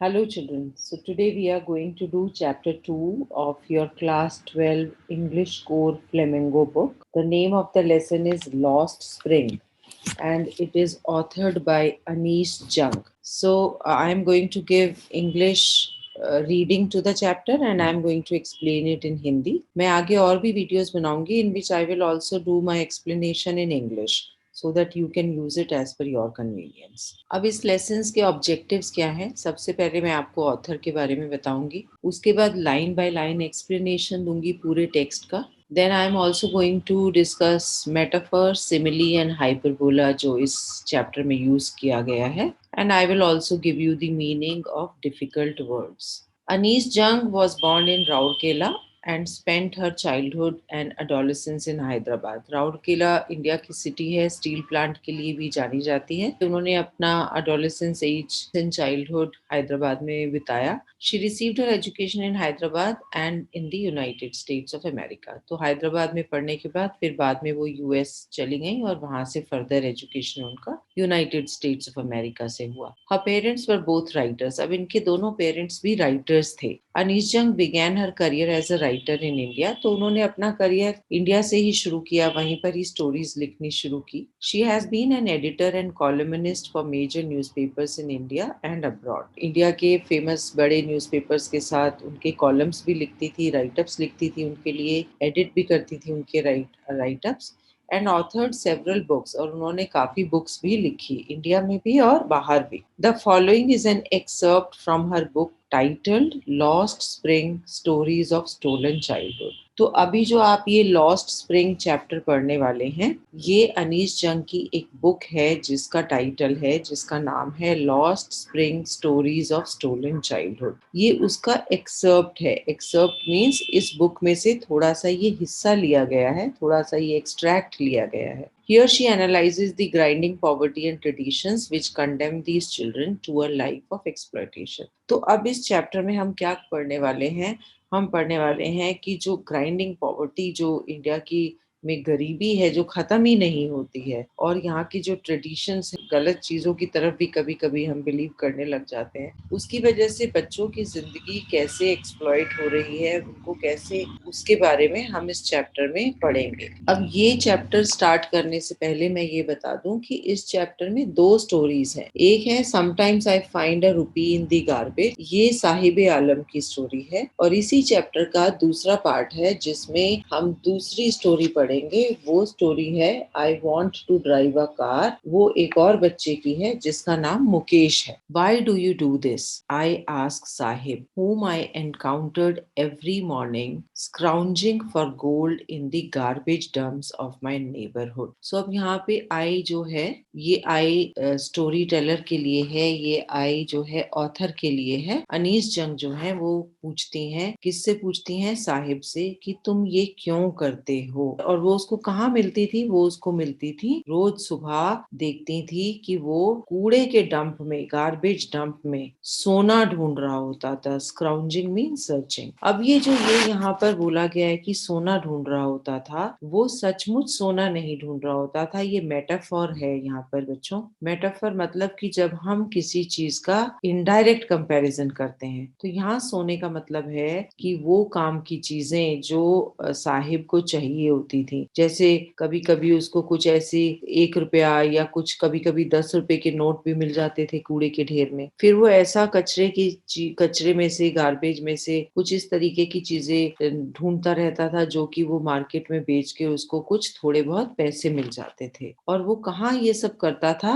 Hello, children. So, today we are going to do chapter 2 of your class 12 English core Flamingo book. The name of the lesson is Lost Spring and it is authored by Anish Jung. So, I am going to give English reading to the chapter and I am going to explain it in Hindi. मैं आगे और भी videos बनाऊंगी in which I will also do my explanation in English. So that you can use it as per your convenience. अब इस lessons के objectives क्या हैं? सबसे पहले मैं आपको ऑथर के बारे में बताऊंगी, उसके बाद लाइन बाय लाइन एक्सप्लेनेशन दूंगी पूरे टेक्स्ट का. Then I am also going to discuss metaphor, simile and hyperbola जो इस चैप्टर में यूज किया गया है, and I will also give you the meaning of difficult words. Anish Jung was born in Rourkela and spent her childhood and adolescence in Hyderabad. Rourkela India की city है, steel plant के लिए भी जानी जाती है. उन्होंने अपना adolescence age and childhood Hyderabad में बिताया. She received her education in Hyderabad and in the United States of America. तो हैदराबाद में पढ़ने के बाद फिर बाद में वो यूएस चली गई और वहां से फर्दर एजुकेशन उनका यूनाइटेड स्टेट्स ऑफ अमेरिका से हुआ. Her parents were both writers. अब इनके दोनों पेरेंट्स भी राइटर्स थे. अनीश जंग began her career as a writer in India. तो उन्होंने अपना करियर इंडिया से ही शुरू किया, वहीं पर ही स्टोरीज लिखनी शुरू की. She has been an editor and columnist for major newspapers in India and abroad. India के फेमस बड़े न्यूज़पेपर्स के साथ उनके कॉलम्स भी लिखती थी, राइटअप्स लिखती थी, उनके लिए एडिट भी करती थी उनके write-ups, and authored several books, और उन्होंने काफी बुक्स भी लिखी इंडिया में भी और बाहर भी. The following is an excerpt from her book titled lost spring stories of stolen childhood. तो अभी जो आप ये लॉस्ट स्प्रिंग चैप्टर पढ़ने वाले हैं, ये अनीश जंग की एक बुक है जिसका टाइटल है, जिसका नाम है lost spring stories of stolen childhood. ये उसका एक्सर्प्ट है. एक्सर्प्ट मीन्स इस बुक में से थोड़ा सा ये हिस्सा लिया गया है, थोड़ा सा ये एक्सट्रैक्ट लिया गया है. Here she analyzes the grinding poverty and traditions which condemn these children to a life of exploitation. तो अब इस चैप्टर में हम क्या पढ़ने वाले हैं? हम पढ़ने वाले हैं कि जो ग्राइंडिंग पॉवर्टी जो इंडिया की में गरीबी है जो खत्म ही नहीं होती है, और यहाँ की जो ट्रेडिशंस गलत चीजों की तरफ भी कभी कभी हम बिलीव करने लग जाते हैं, उसकी वजह से बच्चों की जिंदगी कैसे एक्सप्लॉइट हो रही है, उनको कैसे, उसके बारे में हम इस चैप्टर में पढ़ेंगे. अब ये चैप्टर स्टार्ट करने से पहले मैं ये बता दूं कि इस चैप्टर में दो स्टोरीज हैं. एक है समटाइम्स आई फाइंड अ रूपी इन द गार्बेज, ये साहिब आलम की स्टोरी है, और इसी चैप्टर का दूसरा पार्ट है जिसमें हम दूसरी स्टोरी पढ़ेंगे. वो स्टोरी है I want to drive a car. वो एक और बच्चे की है जिसका नाम मुकेश है. Why do you do this? I ask Sahib whom I encountered every morning scrounging for gold in the garbage dumps of my neighborhood. So अब यहाँ पे आई जो है, ये आई स्टोरी टेलर के लिए है, ये आई जो है ऑथर के लिए है. अनीश जंग जो है वो पूछती हैं, किससे पूछती हैं? साहिब से, कि तुम ये क्यों करते हो. और वो उसको कहाँ मिलती थी? वो उसको मिलती थी रोज सुबह, देखती थी कि वो कूड़े के डंप में, गार्बेज डंप में सोना ढूंढ रहा होता था. स्क्राउंजिंग मीन सर्चिंग. अब ये जो ये यहाँ पर बोला गया है कि सोना ढूंढ रहा होता था, वो सचमुच सोना नहीं ढूंढ रहा होता था. ये मेटाफर है यहाँ पर बच्चों. मेटाफर मतलब कि जब हम किसी चीज का इनडायरेक्ट कंपैरिजन करते हैं, तो यहाँ सोने का मतलब है कि वो काम की चीजें जो साहिब को चाहिए होती थी, जैसे कभी कभी उसको कुछ ऐसी 1 रुपया या कुछ कभी कभी 10 रुपए के नोट भी मिल जाते थे कूड़े के ढेर में. फिर वो ऐसा कचरे में से, गार्बेज में से कुछ इस तरीके की चीजें ढूंढता रहता था जो कि वो मार्केट में बेच के उसको कुछ थोड़े बहुत पैसे मिल जाते थे. और वो कहाँ ये सब करता था?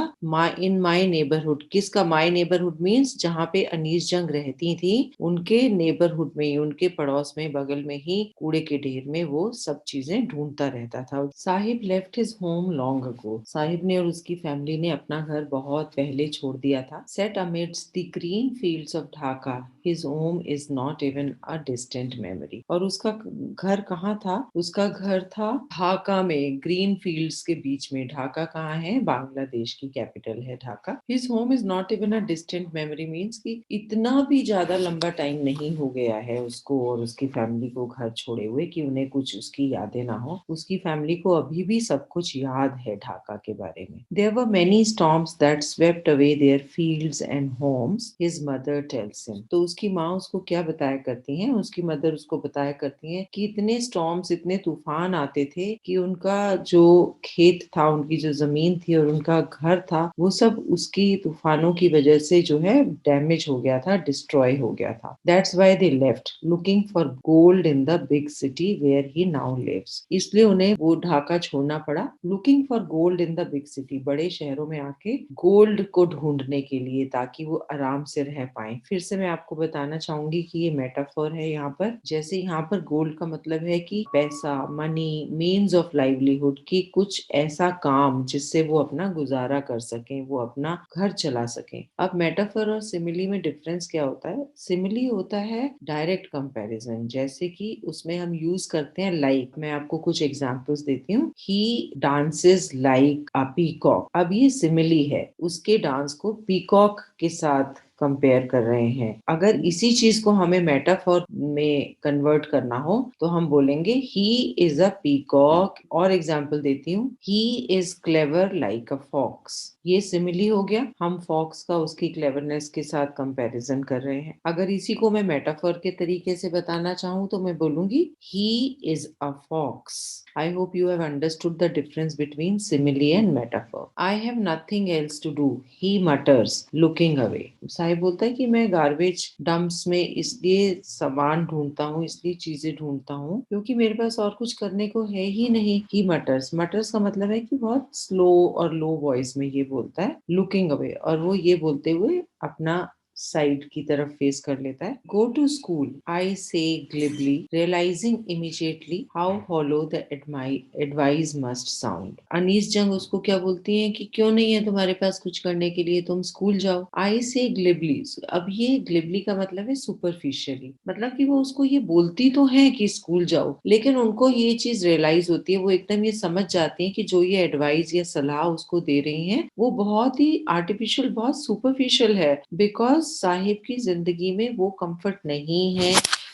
इन माई नेबरहुड. किसका माई नेबरहुड मीन्स जहाँ पे अनीस जंग रहती थी, उनके नेबरहुड में ही, उनके पड़ोस में, बगल में ही कूड़े के ढेर में वो सब चीजें ढूंढता रहता था. Sahib left his home long ago. Sahib ने और उसकी फैमिली ने अपना घर बहुत पहले छोड़ दिया था. Set amidst the green fields of Dhaka his home is not even a distant memory. और उसका घर कहाँ था? उसका घर था ढाका में, ग्रीन फील्ड्स के बीच में. ढाका कहाँ है? बांग्लादेश की कैपिटल है Dhaka. His home is not even a distant memory means कि इतना भी ज्यादा लंबा टाइम नहीं हो गया है उसको और उसकी फैमिली को घर छोड़े हुए कि उन्हें कुछ उसकी यादें ना हो. उसकी फैमिली को अभी भी सब कुछ याद है ढाका के बारे में। There were many storms that swept away their fields and homes, his mother tells him. तो उसकी माँ उसको क्या बताया करती हैं, उसकी मदर उसको बताया करती हैं कि इतने स्टॉर्म्स, इतने तूफान आते थे कि उनका जो खेत था, उनकी जो जमीन थी और उनका घर था, वो सब उसकी तूफानों की वजह से जो है डैमेज हो गया था, डिस्ट्रॉय हो गया था। That's why they left, looking for gold in the big city where he now lives. इसलिए उन्हें वो ढाका छोड़ना पड़ा, looking for gold in the big city, बड़े शहरों में आके गोल्ड को ढूंढने के लिए, ताकि वो आराम से रह पाए। फिर से मैं आपको बताना चाहूंगी कि ये मेटाफोर है यहाँ पर। जैसे यहाँ पर गोल्ड का मतलब है कि पैसा, मनी, मीन्स ऑफ लाइवलीहुड, की कुछ ऐसा काम जिससे वो अपना गुजारा कर सकें, वो अपना घर चला सकें। अब मेटाफोर और सिमिली में डिफरेंस क्या होता है? सिमिली होता है डायरेक्ट कंपैरिजन, जैसे कि उसमें हम यूज करते हैं लाइक। मैं आपको कुछ एग्जांपल्स देती हूँ। ही डांसेस लाइक अ पीकॉक। अब ये सिमिली है, उसके डांस को पीकॉक के साथ कंपेयर कर रहे हैं। अगर इसी चीज को हमें मेटाफोर में कन्वर्ट करना हो तो हम बोलेंगे ही इज अ पीकॉक। और एग्जांपल देती हूँ, he is clever like a fox. ये सिमिली हो गया, हम फॉक्स का उसकी क्लेवरनेस के साथ कंपैरिजन कर रहे हैं। अगर इसी को मैं मेटाफोर के तरीके से बताना चाहूँ तो मैं बोलूंगी he is a fox. I hope you have understood the difference between simile and metaphor. I have nothing else to do, he mutters, looking away. Sahib बोलता है कि मैं गार्बेज डंप्स में इसलिए सामान ढूंढता हूँ, इसलिए चीजें ढूंढता हूँ क्योंकि मेरे पास और कुछ करने को है ही नहीं। He mutters, mutters का मतलब है कि बहुत स्लो और लो वॉइस में ये बोलता है, looking away, और वो ये बोलते हुए अपना साइड की तरफ फेस कर लेता है। गो to school, I said glibly, realizing immediately how hollow the advice must sound. Anees Jung उसको क्या बोलती हैं कि क्यों नहीं है तुम्हारे पास कुछ करने के लिए, तुम स्कूल जाओ। आई से ग्लिबली, अब ये ग्लिबली का मतलब है सुपरफिशियली, मतलब कि वो उसको ये बोलती तो है कि स्कूल जाओ, लेकिन उनको ये चीज रियलाइज होती है, वो एकदम ये समझ जाती है कि जो ये एडवाइस या सलाह उसको दे रही हैं वो बहुत ही आर्टिफिशियल, बहुत सुपरफिशियल है। बिकॉज साहिब की जिंदगी में वो कंफर्ट नहीं है,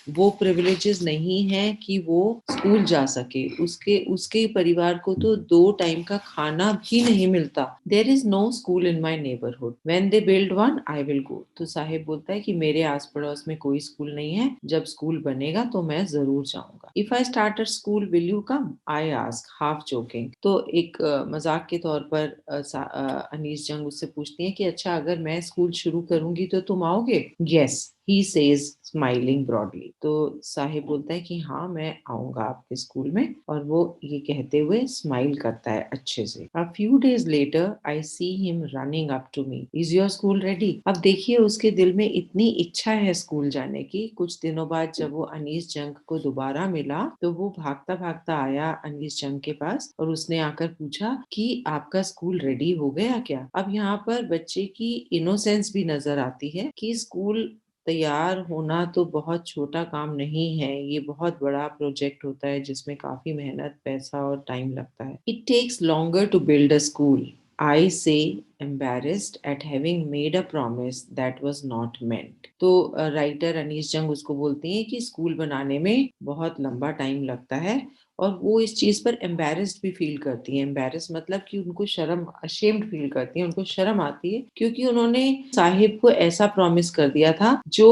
वो प्रिविलेजेस नहीं है कि वो स्कूल जा सके। उसके उसके परिवार को तो 2 टाइम का खाना भी नहीं मिलता। There is no school in my neighbourhood, when they build one I will go. तो साहिब बोलता है कि मेरे आस पड़ोस में कोई स्कूल नहीं है, जब स्कूल बनेगा तो मैं जरूर जाऊंगा। If I start a school will you come, I ask half joking. तो एक मजाक के तौर पर अनीस जंग उससे पूछती है कि अच्छा अगर मैं स्कूल शुरू करूंगी तो तुम आओगे? Yes, he says smiling broadly. तो साहिब बोलता है कि हाँ मैं आऊंगा आपके स्कूल में, और वो ये कहते हुए स्माइल करता है अच्छे से। A few days later I see him running up to me, is your school ready? अब देखिए उसके दिल में इतनी इच्छा है स्कूल जाने की। कुछ दिनों बाद जब वो अनीस जंग को दोबारा मिला तो वो भागता भागता आया अनीस जंग के पास और उसने आकर पूछा कि आपका स्कूल रेडी हो गया क्या? अब यहाँ पर बच्चे की इनोसेंस भी नजर आती है कि स्कूल तैयार होना तो बहुत छोटा काम नहीं है, ये बहुत बड़ा प्रोजेक्ट होता है जिसमें काफी मेहनत, पैसा और टाइम लगता है। It takes longer to build a school, I said embarrassed at having made a promise that was not meant। तो राइटर अनीस जंग उसको बोलती हैं कि स्कूल बनाने में बहुत लंबा टाइम लगता है, और वो इस चीज पर एम्बेरस्ड भी फील करती हैं। एम्बेरस मतलब कि उनको शर्म, अशेम्ड फील करती हैं, उनको शर्म आती है क्योंकि उन्होंने साहिब को ऐसा प्रॉमिस कर दिया था जो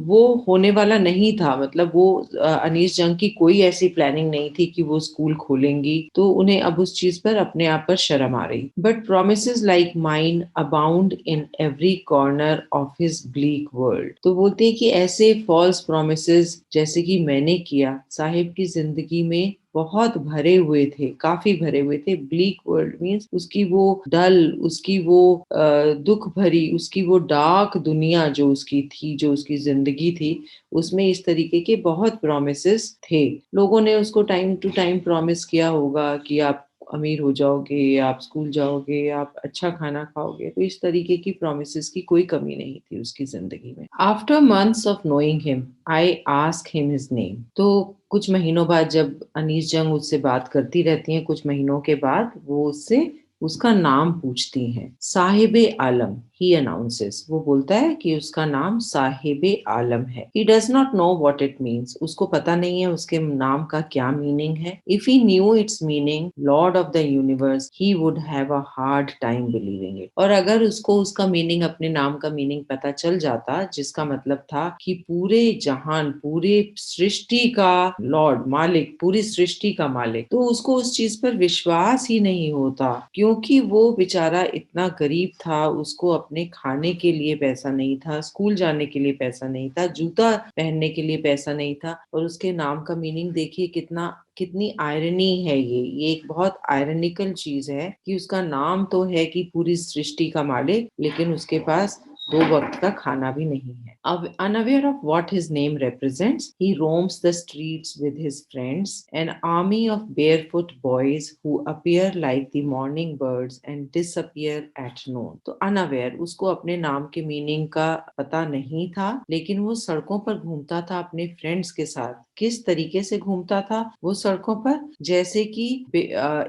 वो होने वाला नहीं था। मतलब वो अनीस जंग की कोई ऐसी प्लानिंग नहीं थी कि वो स्कूल खोलेंगी, तो उन्हें अब उस चीज पर अपने आप पर शर्म आ रही। But promises like mine abound in every corner of his bleak world. तो बोलते हैं कि ऐसे फॉल्स प्रोमिसेस जैसे कि मैंने किया साहिब की जिंदगी में बहुत भरे हुए थे, काफी भरे हुए थे। ब्लीक वर्ल्ड मीन्स उसकी वो डल, उसकी वो दुख भरी, उसकी वो डार्क दुनिया जो उसकी थी, जो उसकी जिंदगी थी, उसमें इस तरीके के बहुत प्रोमिसेस थे। लोगों ने उसको टाइम टू टाइम प्रॉमिस किया होगा कि आप अमीर हो जाओगे, आप स्कूल जाओगे, आप अच्छा खाना खाओगे, तो इस तरीके की प्रोमिसेस की कोई कमी नहीं थी उसकी जिंदगी में। After months of knowing him I ask him his name. तो कुछ महीनों बाद जब अनीस जंग उससे बात करती रहती हैं, कुछ महीनों के बाद वो उससे उसका नाम पूछती हैं। साहिब आलम, he announces. वो बोलता है कि उसका नाम साहिबे आलम है. He does not know what it means. उसको पता नहीं है उसके नाम का क्या मीनिंग है. If he knew its meaning, Lord of the universe, he would have a hard time believing it. और अगर उसको उसका मीनिंग, अपने नाम का मीनिंग पता चल जाता, जिसका मतलब था कि पूरे जहान, पूरे सृष्टि का लॉर्ड, मालिक, पूरी सृष्टि का मालिक, तो उसको उस चीज पर विश्वास ही नहीं होता, क्योंकि वो बेचारा इतना गरीब था, उसको अपने खाने के लिए पैसा नहीं था, स्कूल जाने के लिए पैसा नहीं था, जूता पहनने के लिए पैसा नहीं था, और उसके नाम का मीनिंग देखिए कितनी आयरनी है। ये एक बहुत आयरनिकल चीज है कि उसका नाम तो है कि पूरी सृष्टि का मालिक, लेकिन उसके पास 2 वक्त का खाना भी नहीं है. अब unaware of what his name represents, he roams the streets with his friends, an army of barefoot boys who appear like the morning birds and disappear at noon. तो unaware, उसको अपने नाम के मीनिंग का पता नहीं था, लेकिन वो सड़कों पर घूमता था अपने फ्रेंड्स के साथ. किस तरीके से घूमता था वो सड़कों पर? जैसे कि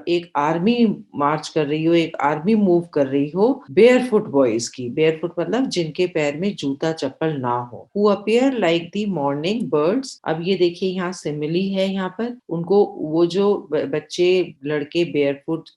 एक आर्मी मार्च कर रही हो, एक आर्मी मूव कर रही हो, बेयरफुट बॉयज की. बेयरफुट मतलब जिनके पैर में जूता चप्पल ना हो. Who appear like the morning birds. अब ये देखिए यहाँ सिमिली है. यहाँ पर उनको, वो जो बच्चे, लड़के बेयरफुट,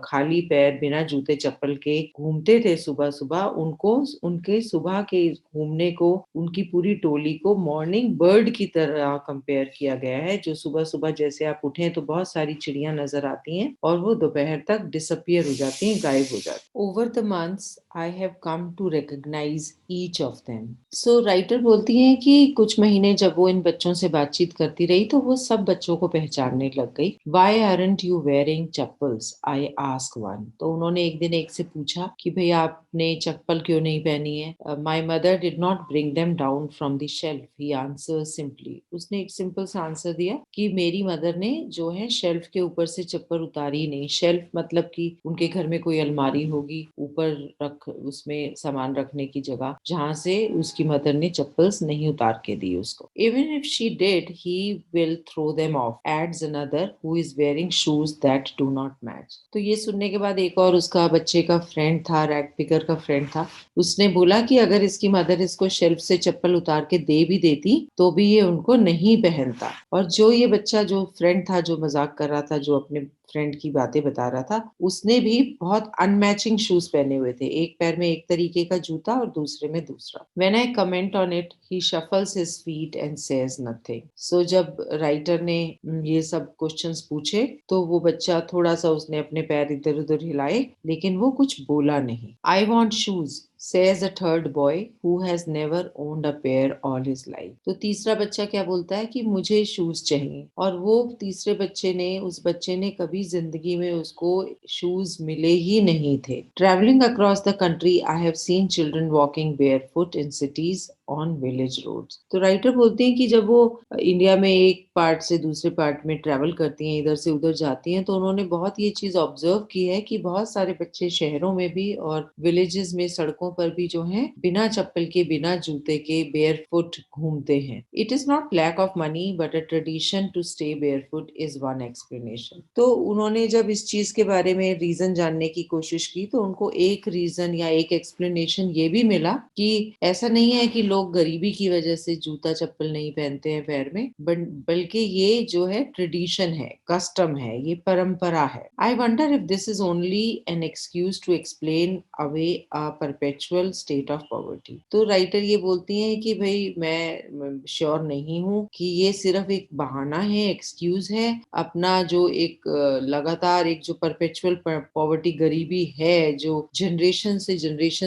खाली पैर, बिना जूते चप्पल के घूमते थे सुबह सुबह, उनको, उनके सुबह के घूमने को, उनकी पूरी टोली को मॉर्निंग बर्ड की तरह कंपेयर किया गया है. जो सुबह सुबह जैसे आप उठे तो बहुत सारी चिड़ियां नजर आती हैं, और वो दोपहर तक डिसअपियर हो जाती हैं, गायब हो जाती हैं. Over the months I have come to recognise each of them. So writer बोलती हैं कि कुछ महीने जब वो इन बच्चों से बातचीत करती रही तो वो सब बच्चों को पहचानने लग गई. Why aren't you wearing chappals, I ask one. तो उन्होंने एक दिन एक से पूछा कि भाई आपने चप्पल क्यों नहीं पहनी है. My mother did not bring them down from the shelf, he answer simply. उसने एक सिंपल सा आंसर दिया कि मेरी मदर ने जो है शेल्फ के ऊपर से चप्पल उतारी नहीं. शेल्फ मतलब कि उनके घर में कोई अलमारी होगी, ऊपर रख, उसमें सामान रखने की जगह, जहां से उसकी मदर ने चप्पल्स नहीं उतार के दी उसको. Even if she did, he will throw them off, adds another who is wearing shoes that do not match. तो ये सुनने के बाद एक और उसका बच्चे का फ्रेंड था, रैग पिकर का फ्रेंड था, उसने बोला कि अगर इसकी मदर इसको शेल्फ से चप्पल उतार के दे भी देती तो भी ये उनको नहीं पहनता. और जो ये बच्चा, जो फ्रेंड था, जो मजाक कर रहा था, जो अपने फ्रेंड की बातें बता रहा था, उसने भी बहुत अनमैचिंग शूज पहने हुए थे. एक पैर में एक तरीके का जूता और दूसरे में दूसरा. When I comment on it, he shuffles his feet and says nothing. So जब राइटर ने ये सब क्वेश्चंस पूछे तो वो बच्चा थोड़ा सा, उसने अपने पैर इधर उधर हिलाए, लेकिन वो कुछ बोला नहीं. I want shoes, says a third boy who has never owned a pair all his life. तो तीसरा बच्चा क्या बोलता है कि मुझे शूज चाहिए, और वो तीसरे बच्चे ने, उस बच्चे ने कभी जिंदगी में उसको शूज मिले ही नहीं थे. Travelling across the country I have seen children walking barefoot in cities on village roads. तो राइटर बोलते हैं कि जब वो इंडिया में एक पार्ट से दूसरे पार्ट में ट्रेवल करती हैं, इधर से उधर जाती हैं, तो उन्होंने बहुत ये चीज ऑब्जर्व की है कि बहुत सारे बच्चे शहरों में भी और विलेजेस में सड़कों पर भी जो है बिना चप्पल के, बिना जूते के, बेयरफुट घूमते हैं. It is not lack of money but a tradition to stay barefoot is one explanation. तो उन्होंने जब इस चीज के बारे में रीजन जानने की कोशिश की तो उनको एक रीजन या एक एक्सप्लेनेशन ये भी मिला कि ऐसा नहीं है कि लोग गरीबी की वजह से जूता चप्पल नहीं पहनते हैं पैर में, बल्कि ये जो है ट्रेडिशन है, कस्टम है, ये परंपरा है. I wonder if this is only an excuse to explain away a perpetual state of poverty. तो राइटर ये बोलती हैं कि भाई मैं श्योर नहीं हूँ कि ये सिर्फ एक बहाना है, एक्सक्यूज है, अपना जो एक लगातार एक जो परपेचुअल पॉवर्टी, गरीबी है, जो जनरेशन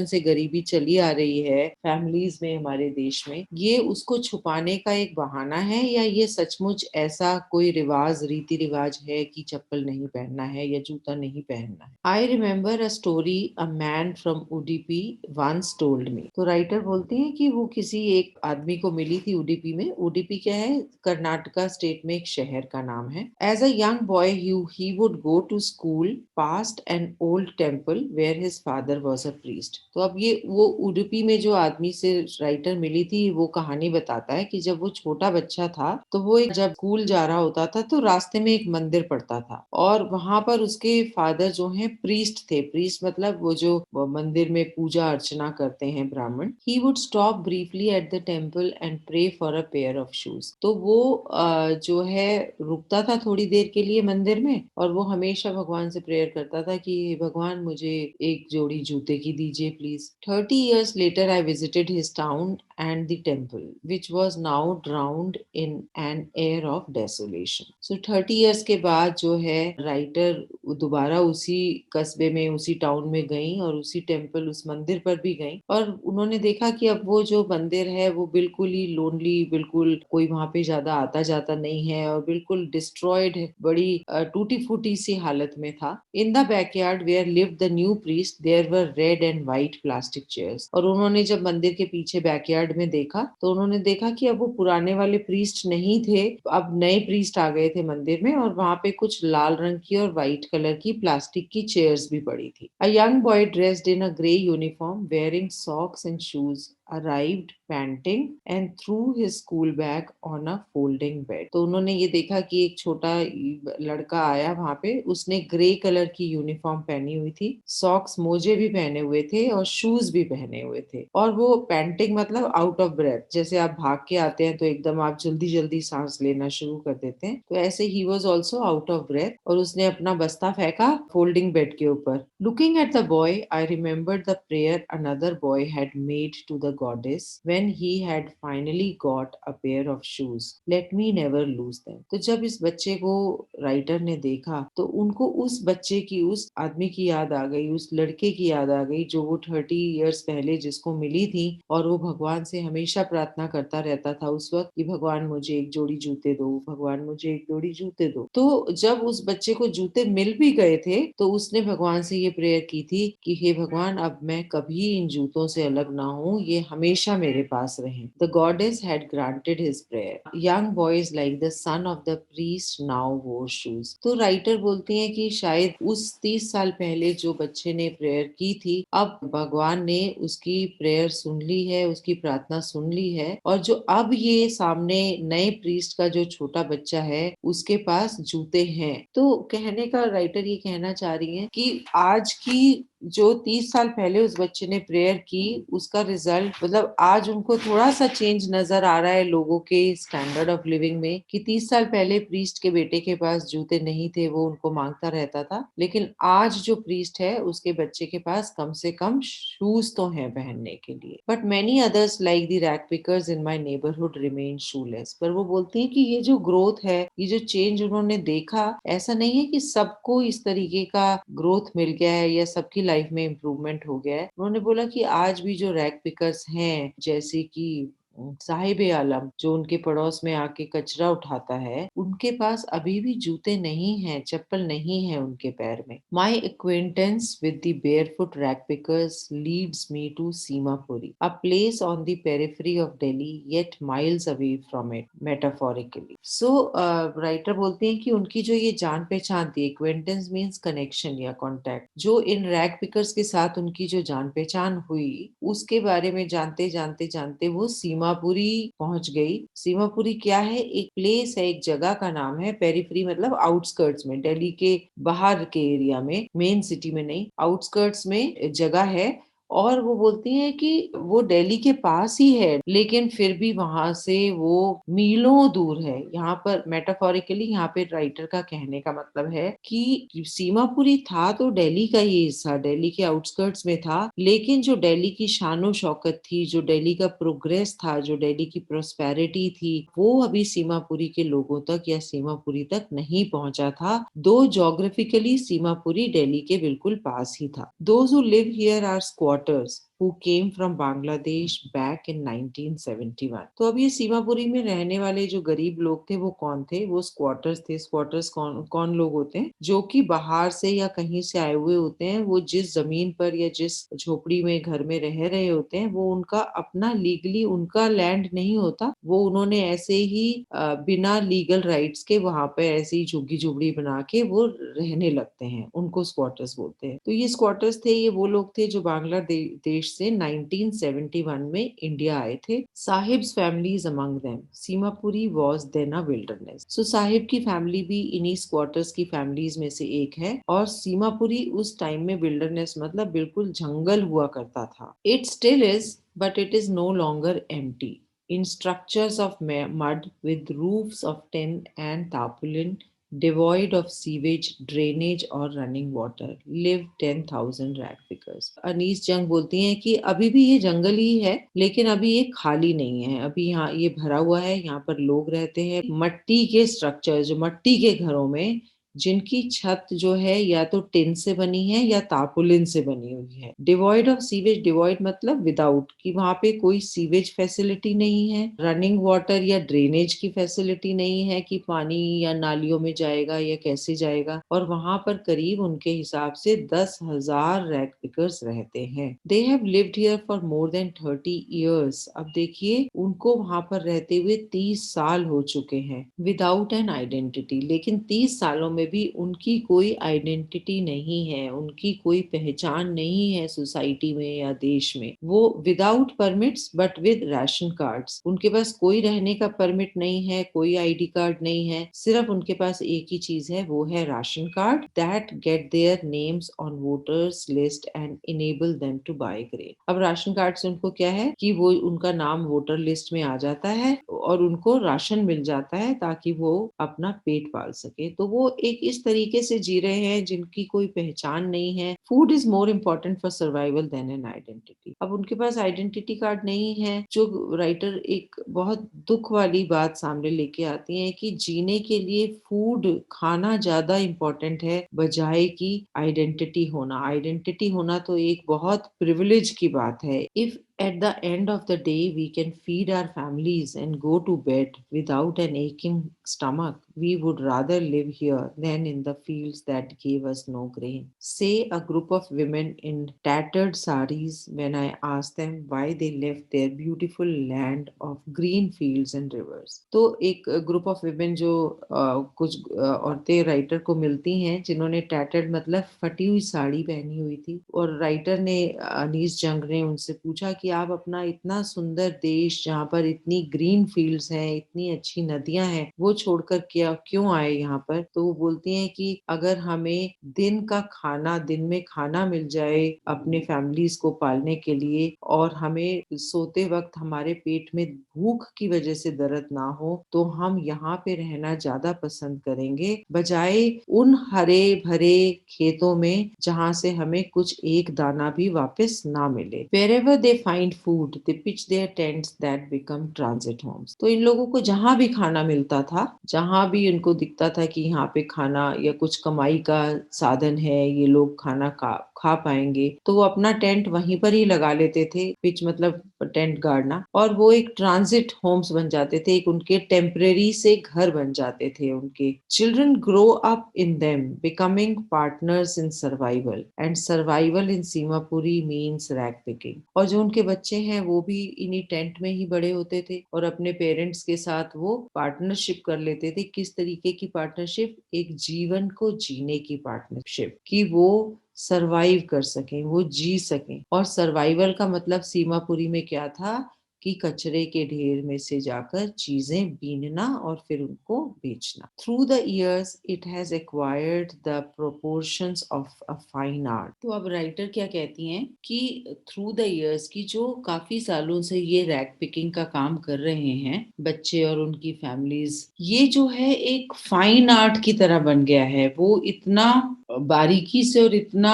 से गरीबी चली आ रही है फैमिलीज में, हमारे देश में, ये उसको छुपाने का एक बहाना है, या ये सचमुच ऐसा कोई रिवाज, रीति रिवाज है कि चप्पल नहीं पहनना है या जूता नहीं पहनना है. I remember a story a man from Udipi once told me. तो राइटर बोलते हैं कि वो किसी एक आदमी को मिली थी उडीपी में. उडीपी क्या है? कर्नाटका स्टेट में एक शहर का नाम है. As a young boy he would go to school past an old temple where his father was a priest. तो अब ये वो उडुपी में जो आदमी से राइटर लेटर मिली थी वो कहानी बताता है कि जब वो छोटा बच्चा था तो वो एक जब स्कूल जा रहा होता था तो रास्ते में एक मंदिर पड़ता था और वहां पर उसके फादर जो हैं प्रीस्ट थे। प्रीस्ट मतलब वो जो वो मंदिर में पूजा अर्चना करते हैं ब्राह्मण। He would stop briefly at the temple and pray for a pair of shoes. तो वो जो है रुकता था थोड़ी देर के लिए मंदिर में और वो हमेशा भगवान से प्रेयर करता था कि "हे भगवान मुझे एक जोड़ी जूते की दीजिए please. 30 years later I visited his town and the temple, which was now drowned in an air of desolation." So 30 years के बाद जो है राइटर दोबारा उसी कस्बे में उसी टाउन में गई और उसी टेम्पल उस मंदिर पर भी गई और उन्होंने देखा कि अब वो जो मंदिर है वो बिल्कुल ही लोनली, बिल्कुल कोई वहां पे ज्यादा आता जाता नहीं है और बिल्कुल डिस्ट्रॉयड है, बड़ी टूटी फूटी सी हालत में था। In the backyard where lived the new priest there were red and white plastic chairs. और उन्होंने जब मंदिर के पीछे बैकयार्ड में देखा तो उन्होंने देखा कि अब वो पुराने वाले प्रीस्ट नहीं थे, अब नए प्रीस्ट आ गए थे मंदिर में और वहां पे कुछ लाल रंग की और व्हाइट कलर की प्लास्टिक की चेयर्स भी पड़ी थी। अ young boy dressed in a grey uniform wearing socks and shoes arrived panting and threw his school bag on a folding bed। तो उन्होंने ये देखा कि एक छोटा लड़का आया वहां पे, उसने ग्रे कलर की यूनिफॉर्म पहनी हुई थी, सॉक्स मोजे भी पहने हुए थे और शूज भी पहने हुए थे और वो पैंटिंग मतलब आउट ऑफ ब्रेथ, जैसे आप भाग के आते हैं तो एकदम आप जल्दी जल्दी सांस लेना शुरू कर देते हैं, तो ऐसे he was also out of breath और उसने अपना बस्ता फेंका फोल्डिंग बेड के ऊपर। Looking at the boy I remembered the prayer another boy had made to the goddess when he had finally got a pair of shoes, let me never lose them। तो जब इस बच्चे को writer ने देखा तो उनको उस बच्चे की, उस आदमी की याद आ गई, उस लड़के की याद आ गई जो वो 30 years पहले जिसको मिली थी और वो भगवान से हमेशा प्रार्थना करता रहता था उस वक्त कि भगवान मुझे एक जोड़ी जूते दो, भगवान मुझे एक जोड़ी जूते दो। तो जब उस बच्चे को जूते मिल भी गए थे तो उसने भगवान से ये प्रेयर की थी कि हे भगवान अब मैं कभी इन जूतों से अलग ना हूँ, ये हमेशा मेरे पास रहें। The goddess had granted his prayer. Young boys like the son of the priest now वोर शूज। तो राइटर बोलती हैं कि शायद उस 30 साल पहले जो बच्चे ने प्रेयर की थी अब भगवान ने उसकी प्रेयर सुन ली है, उसकी प्रार्थना सुन ली है और जो अब ये सामने नए प्रीस्ट का जो छोटा बच्चा है उसके पास जूते हैं। तो कहने का राइटर ये कहना चाह रही है कि आज की जो 30 साल पहले उस बच्चे ने प्रेयर की उसका रिजल्ट मतलब आज उनको थोड़ा सा चेंज नजर आ रहा है लोगों के स्टैंडर्ड ऑफ लिविंग में कि 30 साल पहले प्रीस्ट के बेटे के पास जूते नहीं थे, वो उनको मांगता रहता था, लेकिन आज जो प्रीस्ट है उसके बच्चे के पास कम से कम शूज तो हैं पहनने के लिए। But many others like the rag pickers in my neighbourhood remain shoelace. पर वो बोलती है कि ये जो ग्रोथ है, ये जो चेंज उन्होंने देखा, ऐसा नहीं है कि सबको इस तरीके का ग्रोथ मिल गया है या सबकी लाइफ में इम्प्रूवमेंट हो गया है। उन्होंने बोला कि आज भी जो रैक पिकर्स हैं जैसे कि साहिब आलम जो उनके पड़ोस में आके कचरा उठाता है, उनके पास अभी भी जूते नहीं हैं, चप्पल नहीं है उनके पैर में। My acquaintance with the barefoot rag pickers leads me to Seemapuri, a place on the periphery of Delhi yet miles away from it metaphorically. So writer बोलते हैं कि उनकी जो ये जान पहचान थी, एक्वेंटेंस मीन्स कनेक्शन या कॉन्टैक्ट, जो इन रैक पिकर्स के साथ उनकी जो जान पहचान हुई उसके बारे में जानते जानते जानते वो सीमापुरी पहुंच गई। सीमापुरी क्या है? एक प्लेस है, एक जगह का नाम है। पेरिफेरी मतलब आउटस्कर्ट्स में, दिल्ली के बाहर के एरिया में, मेन सिटी में नहीं, आउटस्कर्ट्स में जगह है। और वो बोलती हैं कि वो दिल्ली के पास ही है लेकिन फिर भी वहां से वो मीलों दूर है। यहाँ पर मेटाफोरिकली यहाँ पे राइटर का कहने का मतलब है कि सीमापुरी था तो दिल्ली का ही हिस्सा, दिल्ली के आउटस्कर्ट्स में था, लेकिन जो दिल्ली की शानो शौकत थी, जो दिल्ली का प्रोग्रेस था, जो दिल्ली की प्रोस्पेरिटी थी, वो अभी सीमापुरी के लोगों तक या सीमापुरी तक नहीं पहुंचा था। दो जोग्राफिकली सीमापुरी दिल्ली के बिल्कुल पास ही था। Those who live here are squatters who came from Bangladesh back in 1971। तो अब ये सीमापुरी में रहने वाले जो गरीब लोग थे वो कौन थे? वो स्क्वाटर्स थे। स्क्वाटर्स कौन कौन लोग होते हैं? जो कि बाहर से या कहीं से आए हुए होते हैं। वो जिस जमीन पर या जिस झोपड़ी में घर में रह रहे होते हैं वो उनका अपना लीगली उनका लैंड नहीं होता, वो उन्होंने ऐसे ही बिना लीगल राइट्स के वहां पे ऐसे ही झुग्गी झुगड़ी बना के वो रहने लगते हैं, उनको स्क्वाटर्स बोलते हैं। तो ये स्क्वाटर्स थे, ये वो लोग थे जो बांग्लादेश से 1971 में इंडिया आए थे। Saheb's family is among them. Seemapuri was then a wilderness. So Saheb की फैमिली भी इन्हीं स्क्वाटर्स की फैमिलीज में से एक है, और सीमापुरी उस टाइम में विल्डरनेस मतलब बिल्कुल जंगल हुआ करता था। It still is, but it is no longer empty. In structures of mud with roofs of tin and tarpaulin, devoid of sewage, drainage or running water, live 10,000 rag pickers. Anees जंग बोलती हैं कि अभी भी ये जंगल ही है, लेकिन अभी ये खाली नहीं है, अभी यहाँ ये भरा हुआ है, यहाँ पर लोग रहते हैं। मट्टी के स्ट्रक्चर, जो मट्टी के घरों में, जिनकी छत जो है या तो टिन से बनी है या तारपुलिन से बनी हुई है। डिवॉइड ऑफ सीवेज, डिवॉइड मतलब विदाउट, कि वहां पे कोई सीवेज फैसिलिटी नहीं है, रनिंग वाटर या ड्रेनेज की फैसिलिटी नहीं है कि पानी या नालियों में जाएगा या कैसे जाएगा। और वहां पर करीब उनके हिसाब से 10,000 रैग पिकर्स रहते हैं। They have lived here for more than 30 years. अब देखिए, उनको वहां पर रहते हुए 30 साल हो चुके हैं, विदाउट एन आइडेंटिटी। लेकिन 30 सालों में भी उनकी कोई आइडेंटिटी नहीं है, उनकी कोई पहचान नहीं है सोसाइटी में या देश में। वो without permits but with ration cards. उनके पास कोई रहने का परमिट नहीं है, कोई आईडी कार्ड नहीं है, सिर्फ उनके पास एक ही चीज है, वो है ration card that get their names on voters list and enable them to buy grain. अब राशन कार्ड से उनको क्या है कि वो उनका नाम वोटर लिस्ट में आ जाता है और उनको राशन मिल जाता है ताकि वो अपना पेट पाल सके। तो वो एक इस तरीके से जी रहे हैं जिनकी कोई पहचान नहीं है। Food is more important for survival than an identity. अब उनके पास आइडेंटिटी कार्ड नहीं है। जो राइटर एक बहुत दुख वाली बात सामने लेके आती है कि जीने के लिए फूड खाना ज्यादा इम्पोर्टेंट है बजाय कि आइडेंटिटी होना। आइडेंटिटी होना तो एक बहुत प्रिविलेज की बात है। If at the end of the day we can feed our families and go to bed without an aching stomach, we would rather live here than in the fields that gave us no grain. Say a group of women in tattered saris when I asked them why they left their beautiful land of green fields and rivers. तो एक group of women जो कुछ औरतें writer को मिलती हैं जिन्होंने tattered मतलब फटी हुई साड़ी पहनी हुई थी, और राइटर ने, अनीस जंग ने उनसे पूछा कि आप अपना इतना सुंदर देश जहाँ पर इतनी ग्रीन फील्ड्स हैं, इतनी अच्छी नदियां हैं, वो छोड़कर क्या क्यों आए यहाँ पर। तो वो बोलती हैं कि अगर हमें दिन का खाना, दिन में खाना मिल जाए अपने फैमिलीज को पालने के लिए, और हमें सोते वक्त हमारे पेट में भूख की वजह से दर्द ना हो, तो हम यहाँ पे रहना ज्यादा पसंद करेंगे बजाय उन हरे भरे खेतों में जहाँ से हमें कुछ एक दाना भी वापस ना मिले। Wherever they find food, they pitch their tents that become transit homes. तो इन लोगों को जहाँ भी खाना मिलता था, जहाँ भी उनको दिखता था कि यहाँ पे खाना या कुछ कमाई का साधन है, ये लोग खाना खा पाएंगे, तो वो अपना टेंट वहीं पर ही लगा लेते थे। पिच मतलब टेंट गाड़ना, और वो एक ट्रांजिट होम्स बन जाते थे, एक उनके टेम्परेरी से घर बन जाते थे उनके। Children grow up in them becoming partners in survival, and survival in Seemapuri means rag picking. और जो उनके बच्चे हैं वो भी इन्हीं टेंट में ही बड़े होते थे और अपने पेरेंट्स के साथ वो पार्टनरशिप कर लेते थे। किस तरीके की पार्टनरशिप? एक जीवन को जीने की पार्टनरशिप, कि वो सरवाइव कर सकें, वो जी सकें। और सर्वाइवल का मतलब सीमापुरी में क्या था कि कचरे के ढेर में से जाकर चीजें बीनना और फिर उनको बेचना। Through the years it has acquired the proportions of a fine art. तो अब राइटर क्या कहती हैं कि थ्रू द इयर्स, की जो काफी सालों से ये रैग पिकिंग का काम कर रहे हैं बच्चे और उनकी फैमिलीज, ये जो है एक फाइन आर्ट की तरह बन गया है। वो इतना बारीकी से और इतना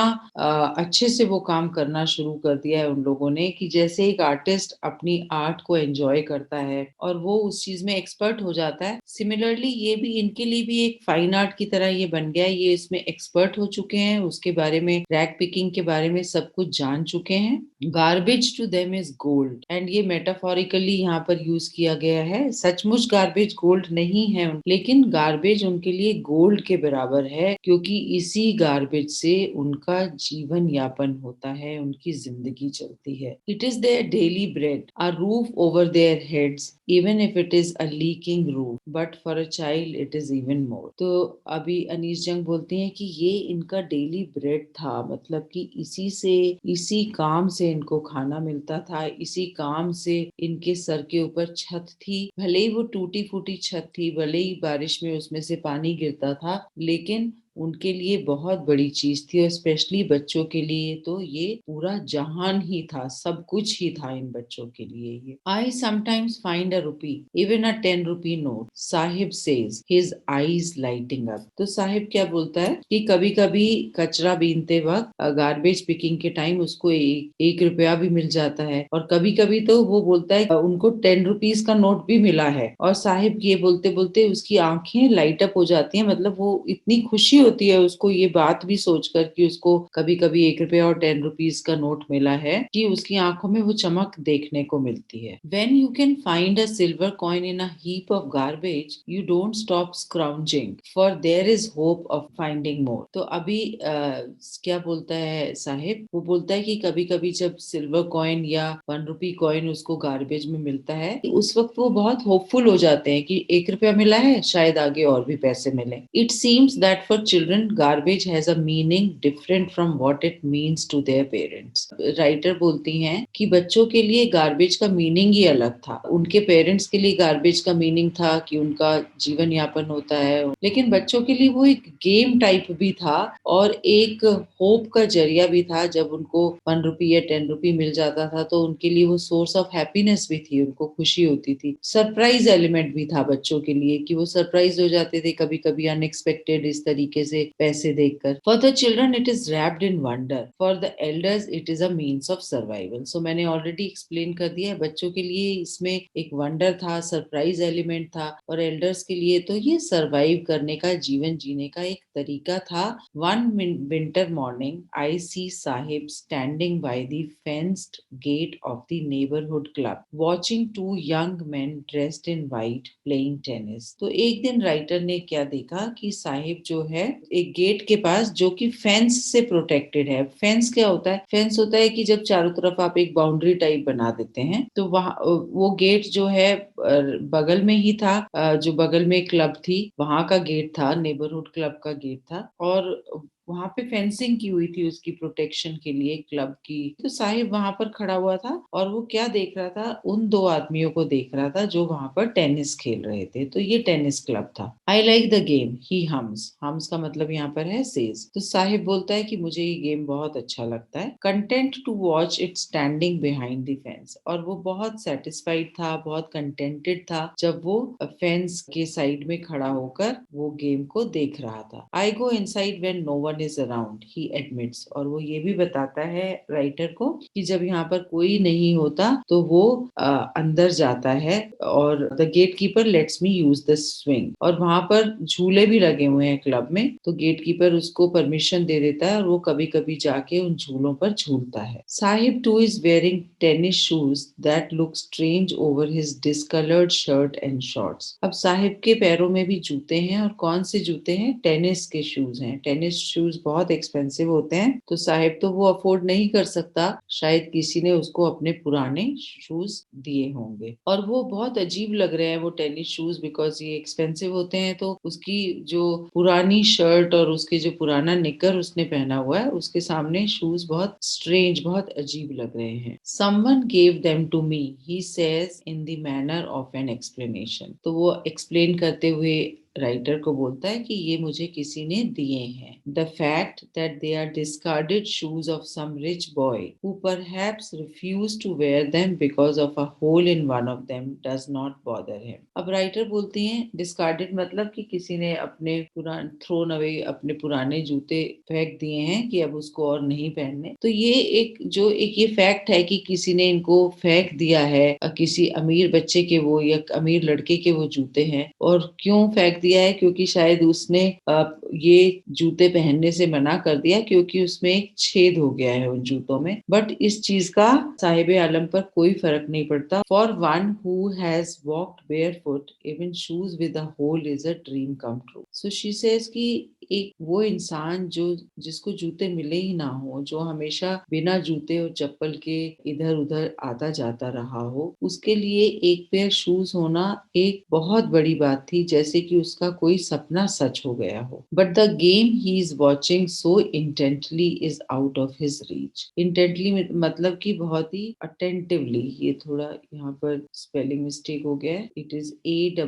अच्छे से वो काम करना शुरू कर दिया है उन लोगों ने, कि जैसे एक आर्टिस्ट अपनी आर्ट को एंजॉय करता है और वो उस चीज में एक्सपर्ट हो जाता है, सिमिलरली ये भी इनके लिए भी एक फाइन आर्ट की तरह ये बन गया है। ये इसमें एक्सपर्ट हो चुके हैं, उसके बारे में, रैग पिकिंग के बारे में सब कुछ जान चुके हैं। Garbage to them is gold, and ये मेटाफोरिकली यहाँ पर यूज किया गया है। सचमुच गार्बेज गोल्ड नहीं है, लेकिन गार्बेज उनके लिए गोल्ड के बराबर है, क्योंकि इसी गार्बेज से उनका जीवन यापन होता है, उनकी जिंदगी चलती है। It is their daily bread, a roof over their heads, even if it is a leaking roof, but for a child it is even more. तो अभी अनीस जंग बोलती हैं कि ये इनका डेली ब्रेड था, मतलब कि इसी से, इसी काम से से इनको खाना मिलता था, इसी काम से इनके सर के ऊपर छत थी। भले ही वो टूटी फूटी छत थी, भले ही बारिश में उसमें से पानी गिरता था, लेकिन उनके लिए बहुत बड़ी चीज थी। और स्पेशली बच्चों के लिए तो ये पूरा जहान ही था, सब कुछ ही था इन बच्चों के लिए ये। I sometimes find a rupee, even a 10 rupee note, Sahib says, his eyes lighting up. तो साहिब क्या बोलता है कि कभी कभी कचरा बीनते वक्त, गार्बेज पिकिंग के टाइम उसको एक रुपया भी मिल जाता है, और कभी कभी तो वो बोलता है उनको 10 रुपीज का नोट भी मिला है। और साहिब ये बोलते बोलते उसकी आंखें लाइट अप हो जाती हैं, मतलब वो इतनी खुशी होती है उसको ये बात भी सोचकर कि उसको कभी कभी 1 रुपया और 10 रुपीज का नोट मिला है, कि उसकी आंखों में वो चमक देखने को मिलती है। When you can find a silver coin in a heap of garbage, you don't stop scrounging, for there is hope of finding more. तो अभी क्या बोलता है साहिब, वो बोलता है कि कभी कभी जब सिल्वर कॉइन या 1 रुपी कॉइन उसको गार्बेज में मिलता है, उस वक्त वो बहुत होपफुल हो जाते हैं कि 1 रुपया मिला है, शायद आगे और भी पैसे मिले। It seems that for children garbage has a meaning different from what it means to their parents. Writer बोलती हैं कि बच्चों के लिए गार्बेज का मीनिंग ही अलग था। उनके पेरेंट्स के लिए गार्बेज का मीनिंग था कि उनका जीवन यापन होता है, लेकिन बच्चों के लिए वो एक गेम टाइप भी था और एक होप का जरिया भी था। जब उनको 1 रुपी या 10 रुपी मिल जाता था तो उनके लिए वो सोर्स ऑफ हैप्पीनेस भी थी, उनको खुशी होती थी। सरप्राइज एलिमेंट भी था बच्चों के लिए कि वो सरप्राइज हो जाते थे कभी कभी अनएक्सपेक्टेड इस तरीके से पैसे देखकर। For the children it is wrapped in wonder, for the elders it is a means of survival. So मैंने ऑलरेडी एक्सप्लेन कर दिया है, बच्चों के लिए इसमें एक वंडर था, सरप्राइज एलिमेंट था, और एल्डर्स के लिए तो ये सरवाइव करने का, जीवन जीने का एक तरीका था। One winter morning I see Saheb standing by the fenced gate of the neighbourhood club watching two young men dressed in white playing tennis. तो एक दिन राइटर ने क्या देखा कि साहिब जो है एक गेट के पास, जो कि फेंस से प्रोटेक्टेड है। फेंस क्या होता है? फेंस होता है कि जब चारों तरफ आप एक बाउंड्री टाइप बना देते हैं, तो वहाँ वो गेट जो है बगल में ही था, जो बगल में क्लब थी वहां का गेट था, नेबरहुड क्लब का गेट था, और वहां पे फेंसिंग की हुई थी उसकी प्रोटेक्शन के लिए क्लब की। तो साहिब वहां पर खड़ा हुआ था और वो क्या देख रहा था? उन दो आदमियों को देख रहा था जो वहां पर टेनिस खेल रहे थे। तो ये टेनिस क्लब था। I like the game, he hums. Hums का मतलब यहाँ पर है सेज। तो साहिब बोलता है कि मुझे ये गेम बहुत अच्छा लगता है। Content to watch it standing behind the fence. और वो बहुत सेटिस्फाइड था, बहुत कंटेंटेड था जब वो फेंस के साइड में खड़ा होकर वो गेम को देख रहा था। I go inside when no one is around, he admits. और वो ये भी बताता है राइटर को कि जब यहाँ पर कोई नहीं होता तो वो अंदर जाता है, और the gatekeeper lets me use the swing. और वहां पर झूले भी लगे हुए हैं क्लब में, तो गेट कीपर उसको परमिशन दे देता है और वो कभी कभी जाके उन झूलों पर झूलता है। Sahib two is wearing tennis shoes that look strange over his discoloured shirt and shorts. अब साहिब के पैरों में भी जूते हैं, और कौन से जूते हैं? टेनिस के शूज हैं। टेनिस शूज बहुत एक्सपेंसिव होते हैं, तो साहिब तो वो अफोर्ड नहीं कर सकता, शायद किसी ने उसको अपने पुराने शूज दिए होंगे। और वो बहुत अजीब लग रहे हैं वो टेनिस शूज, बिकॉज ये एक्सपेंसिव होते हैं। तो उसकी जो पुरानी शर्ट और उसके जो पुराना निकर उसने पहना हुआ है, उसके सामने शूज बहुत स्ट्रेंज, बहुत अजीब लग रहे हैं। Someone gave them to me, he says in the manner of an explanation. तो वो एक्सप्लेन करते हुए राइटर को बोलता है कि ये मुझे किसी ने दिए हैं। The fact that they are discarded shoes of some rich boy who perhaps refuses to wear them because of a hole in one of them does not bother him. अब राइटर बोलती हैं डिस्कार्डेड मतलब कि किसी ने अपने पुराने thrown away, अपने पुराने जूते फेंक दिए हैं कि अब उसको और नहीं पहनने। तो ये एक ये फैक्ट है कि किसी ने इनको फेंक दिया है, किसी अमीर बच्चे के वो या अमीर लड़के के वो जूते हैं। और क्यों फेंक दिया है? क्योंकि शायद उसने ये जूते पहनने से मना कर दिया, क्योंकि उसमें एक छेद हो गया है उन जूतों में। बट इस चीज का साहिब आलम पर कोई फर्क नहीं पड़ता। For one who has walked barefoot even shoes with a hole is a dream come true. So she says कि एक वो इंसान जो जिसको जूते मिले ही ना हो, जो हमेशा बिना जूते और चप्पल के इधर उधर आता जाता रहा हो, उसके लिए एक पेयर शूज होना एक बहुत बड़ी बात थी, जैसे कि उसका कोई सपना सच हो गया हो। But the game he is watching so intently is out of his reach. Intently मतलब कि बहुत ही अटेंटिवली, ये थोड़ा यहाँ पर स्पेलिंग मिस्टेक हो गया है, इट इज ATTENTIVELY।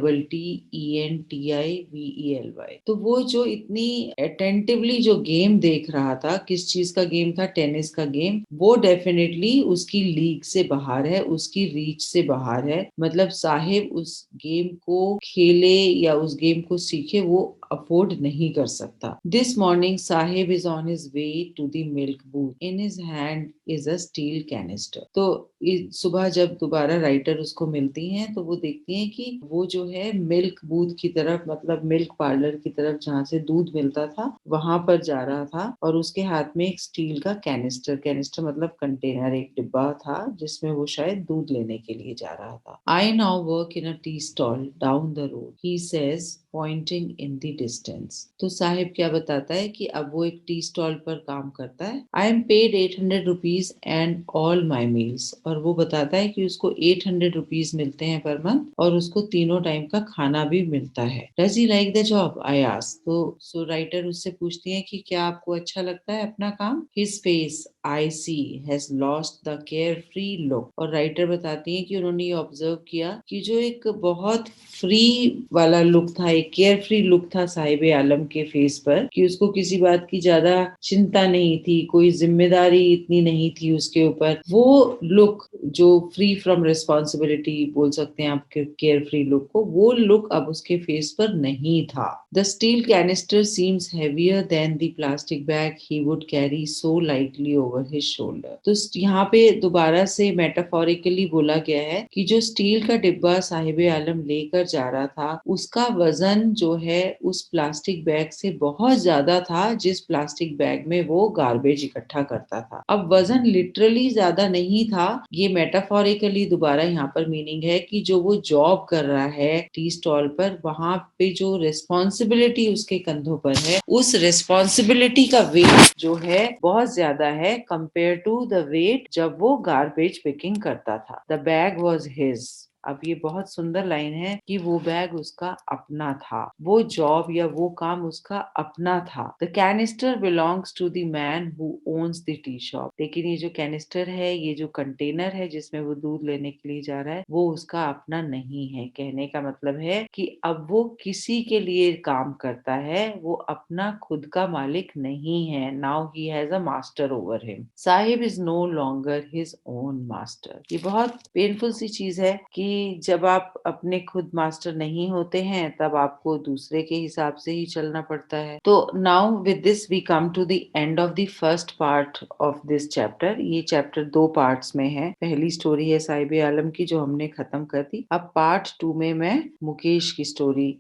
तो वो जो इतनी अटेंटिवली जो गेम देख रहा था, किस चीज का गेम था, टेनिस का गेम, वो डेफिनेटली उसकी लीग से बाहर है, उसकी रीच से बाहर है। मतलब साहिब उस गेम को खेले या उस गेम को सीखे वो अफोर्ड नहीं कर सकता। This morning Saheb is on his way to the milk booth, in his hand is a steel canister. तो सुबह जब दोबारा राइटर उसको मिलती हैं तो वो देखती हैं कि वो जो है मिल्क बूथ की तरफ, मतलब मिल्क पार्लर की तरफ जहाँ से दूध मिलता था, वहां पर जा रहा था और उसके हाथ में एक स्टील का कैनिस्टर, कैनिस्टर मतलब कंटेनर, एक डिब्बा था जिसमें वो शायद दूध लेने के लिए जा रहा था। I now work in a tea stall down the road, he says pointing in the distance. तो साहिब क्या बताता है कि अब वो एक टी स्टॉल पर काम करता है। I am paid 800 rupees and all my meals, और वो बताता है कि उसको 800 रुपीज मिलते हैं पर मंथ और उसको तीनों टाइम का खाना भी मिलता है। Does he like the job, I ask. तो सो राइटर उससे पूछती है कि क्या आपको अच्छा लगता है अपना काम। His face I see has lost the carefree look, और राइटर बताती है कि उन्होंने ये ऑब्जर्व किया कि जो एक बहुत फ्री वाला लुक था, एक केयर फ्री लुक था साहिब आलम के फेस पर, कि उसको किसी बात की ज्यादा चिंता नहीं थी, कोई जिम्मेदारी इतनी नहीं थी उसके ऊपर। वो लुक जो फ्री फ्रॉम रिस्पॉन्सिबिलिटी बोल सकते हैं आपके केयर फ्री लुक को, वो लुक अब उसके फेस पर नहीं था। The steel canister seems heavier than the plastic bag he would carry so lightly over his shoulder. तो यहाँ पे दोबारा से मेटाफोरिकली बोला गया है कि जो स्टील का डिब्बा साहिब आलम लेकर जा रहा था, उसका वजन जो है उस प्लास्टिक बैग से बहुत ज्यादा था, जिस प्लास्टिक बैग में वो गार्बेज इकट्ठा करता था। अब वजन लिटरली ज्यादा नहीं था, ये मेटाफोरिकली दोबारा यहाँ पर मीनिंग है कि जो वो जॉब कर रहा है टी स्टॉल पर, वहां पे जो रिस्पॉन्सिबिलिटी उसके कंधों पर है, उस रिस्पॉन्सिबिलिटी का वेट जो है बहुत ज्यादा है कंपेयर टू द वेट जब वो गार्बेज पिकिंग करता था। The bag was his. अब ये बहुत सुंदर लाइन है कि वो बैग उसका अपना था, वो जॉब या वो काम उसका अपना था। The canister belongs to the man who owns the tea shop. लेकिन ये जो कैनिस्टर है, ये जो कंटेनर है जिसमें वो दूध लेने के लिए जा रहा है, वो उसका अपना नहीं है। कहने का मतलब है कि अब वो किसी के लिए काम करता है, वो अपना खुद का मालिक नहीं है। Now he has a master over him. Saheb is no longer his own master. ये बहुत पेनफुल सी चीज है कि जब आप अपने खुद मास्टर नहीं होते हैं, तब आपको दूसरे के हिसाब से ही चलना पड़ता है। तो now with this we come to the end of the first part of this chapter. ये चैप्टर 2 पार्ट्स में है। पहली स्टोरी है साहिब आलम की, जो हमने खत्म कर दी। अब पार्ट 2 में मैं मुकेश की स्टोरी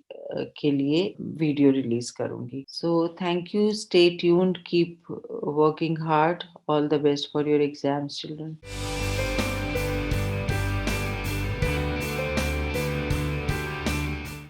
के लिए वीडियो रिलीज करूंगी। So thank you, stay tuned, keep working hard, all the best for your exams children.